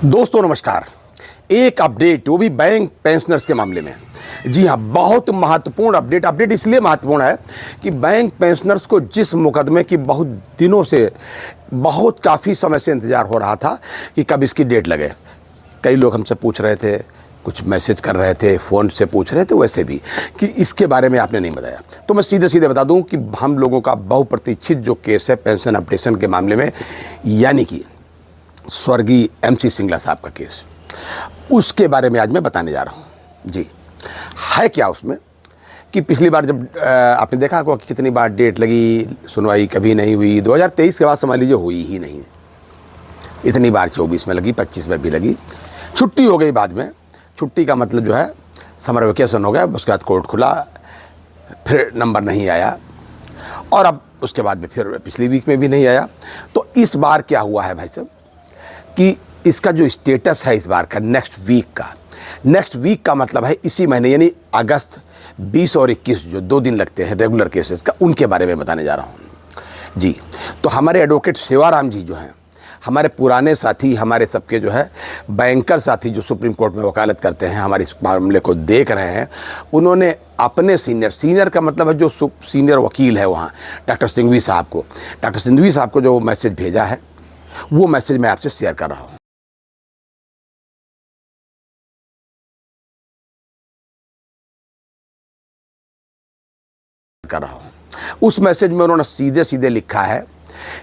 दोस्तों नमस्कार। एक अपडेट, वो भी बैंक पेंशनर्स के मामले में। जी हाँ, बहुत महत्वपूर्ण अपडेट इसलिए महत्वपूर्ण है कि बैंक पेंशनर्स को जिस मुकदमे की बहुत दिनों से काफ़ी समय से इंतज़ार हो रहा था कि कब इसकी डेट लगे। कई लोग हमसे पूछ रहे थे, कुछ मैसेज कर रहे थे, फ़ोन से पूछ रहे थे, वैसे भी कि इसके बारे में आपने नहीं बताया। तो मैं सीधे सीधे बता दूं कि हम लोगों का बहुप्रतीक्षित जो केस है पेंशन अपडेशन के मामले में, यानी कि स्वर्गीय MC सिंगला साहब का केस, उसके बारे में आज मैं बताने जा रहा हूँ। जी, है क्या उसमें कि पिछली बार जब आपने देखा होगा कि कितनी बार डेट लगी, सुनवाई कभी नहीं हुई। 2023 के बाद समझ लीजिए हुई ही नहीं। इतनी बार 24 में लगी, 25 में भी लगी, छुट्टी हो गई बाद में। छुट्टी का मतलब जो है समर वेकेशन हो गया, उसके बाद कोर्ट खुला, फिर नंबर नहीं आया, और अब उसके बाद में फिर पिछली वीक में भी नहीं आया। तो इस बार क्या हुआ है भाई साहब कि इसका जो स्टेटस है इस बार का नेक्स्ट वीक का मतलब है इसी महीने, यानी अगस्त 20 और 21 जो 2 दिन लगते हैं रेगुलर केसेस का, उनके बारे में बताने जा रहा हूँ। जी, तो हमारे एडवोकेट सेवाराम जी जो हैं, हमारे पुराने साथी, हमारे सबके जो है बैंकर साथी जो सुप्रीम कोर्ट में वकालत करते हैं, हमारे इस मामले को देख रहे हैं, उन्होंने अपने सीनियर का मतलब है जो सीनियर वकील है वहाँ, डॉक्टर सिंघवी साहब को जो मैसेज भेजा है, वो मैसेज मैं आपसे शेयर कर रहा हूँ। उस मैसेज में उन्होंने सीधे सीधे लिखा है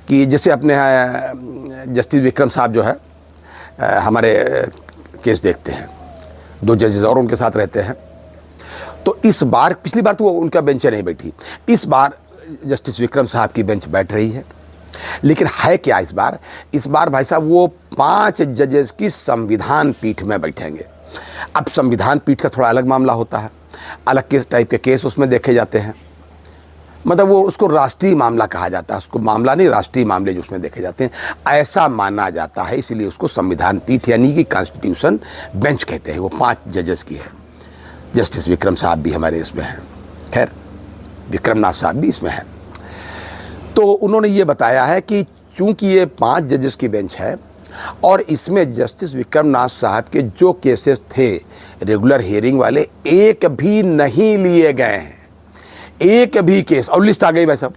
कि जैसे अपने जस्टिस विक्रम साहब जो है हमारे केस देखते हैं, 2 जजेस और उनके साथ रहते हैं। तो इस बार, पिछली बार तो वो उनका बेंच नहीं बैठी, इस बार जस्टिस विक्रम साहब की बेंच बैठ रही है। लेकिन है क्या इस बार भाई साहब वो 5 जजेस की संविधान पीठ में बैठेंगे। अब संविधान पीठ का थोड़ा अलग मामला होता है, अलग केस टाइप के केस उसमें देखे जाते हैं, मतलब वो उसको राष्ट्रीय मामला कहा जाता है, उसको मामला नहीं, राष्ट्रीय मामले जो उसमें देखे जाते हैं, ऐसा माना जाता है। इसलिए उसको संविधान पीठ यानी कि कॉन्स्टिट्यूशन बेंच कहते हैं। वो 5 जजेस की है। जस्टिस विक्रम साहब भी हमारे इसमें हैं, खैर विक्रमनाथ साहब भी इसमें हैं। तो उन्होंने ये बताया है कि चूंकि ये 5 जजेस की बेंच है और इसमें जस्टिस विक्रमनाथ साहब के जो केसेस थे रेगुलर हियरिंग वाले, एक भी नहीं लिए गए हैं, एक भी केस। और लिस्ट आ गई भाई साहब,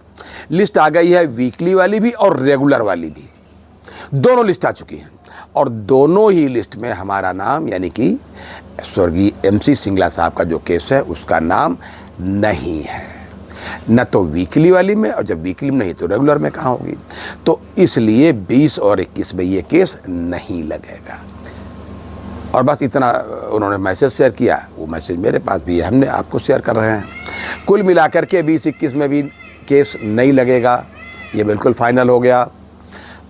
लिस्ट आ गई है वीकली वाली भी और रेगुलर वाली भी, दोनों लिस्ट आ चुकी हैं। और दोनों ही लिस्ट में हमारा नाम, यानी कि स्वर्गीय MC सिंगला साहब का जो केस है उसका नाम नहीं है, न तो वीकली वाली में, और जब वीकली में नहीं तो रेगुलर में कहाँ होगी। तो इसलिए 20 और 21 में ये केस नहीं लगेगा। और बस इतना उन्होंने मैसेज शेयर किया, वो मैसेज मेरे पास भी है, हमने आपको शेयर कर रहे हैं। कुल मिलाकर के 20-21 में भी केस नहीं लगेगा, ये बिल्कुल फाइनल हो गया।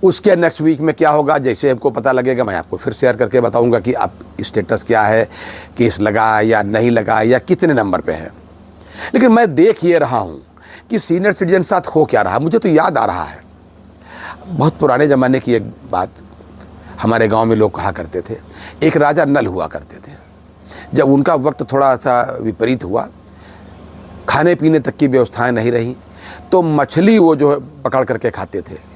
उसके नेक्स्ट वीक में क्या होगा, जैसे आपको पता लगेगा मैं आपको फिर शेयर करके बताऊंगा कि अब स्टेटस क्या है, केस लगा या नहीं लगा या कितने नंबर पे है। लेकिन मैं देख ये रहा हूँ कि सीनियर सिटीजन साथ हो क्या रहा। मुझे तो याद आ रहा है बहुत पुराने ज़माने की एक बात, हमारे गांव में लोग कहा करते थे, एक राजा नल हुआ करते थे। जब उनका वक्त थोड़ा सा विपरीत हुआ, खाने पीने तक की व्यवस्थाएं नहीं रही, तो मछली वो जो पकड़ करके खाते थे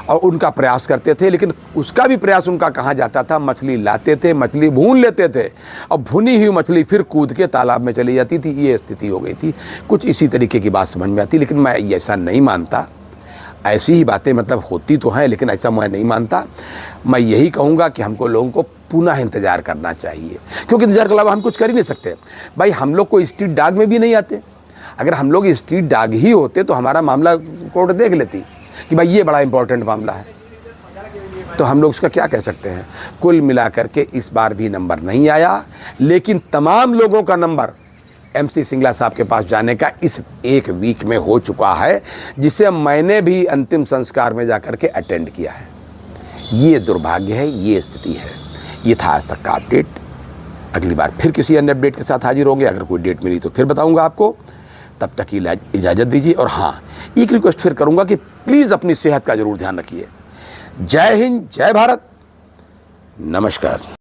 और उनका प्रयास करते थे। लेकिन उसका भी प्रयास उनका कहाँ जाता था, मछली लाते थे, मछली भून लेते थे और भुनी हुई मछली फिर कूद के तालाब में चली जाती थी। ये स्थिति हो गई थी। कुछ इसी तरीके की बात समझ में आती, लेकिन मैं ऐसा नहीं मानता। ऐसी ही बातें मतलब होती तो हैं, लेकिन ऐसा मैं नहीं मानता। मैं यही कहूँगा कि हमको लोगों को पुनः इंतज़ार करना चाहिए, क्योंकि इंतज़ार के अलावा हम कुछ कर ही नहीं सकते। भाई हम लोग को स्ट्रीट डॉग में भी नहीं आते। अगर हम लोग स्ट्रीट डॉग ही होते तो हमारा मामला कोर्ट देख लेती कि भाई ये बड़ा इंपॉर्टेंट मामला है, तो हम लोग उसका क्या कह सकते हैं। कुल मिलाकर के इस बार भी नंबर नहीं आया, लेकिन तमाम लोगों का नंबर MC सिंगला साहब के पास जाने का इस एक वीक में हो चुका है, जिसे मैंने भी अंतिम संस्कार में जाकर के अटेंड किया है। ये दुर्भाग्य है, ये स्थिति है। ये था आज तक का अपडेट। अगली बार फिर किसी अन्य अपडेट के साथ हाजिर होंगे। अगर कोई डेट मिली तो फिर बताऊंगा आपको। तब तक की इजाज़त दीजिए। और हाँ, एक रिक्वेस्ट फिर करूंगा कि प्लीज़ अपनी सेहत का ज़रूर ध्यान रखिए। जय हिंद, जय भारत, नमस्कार।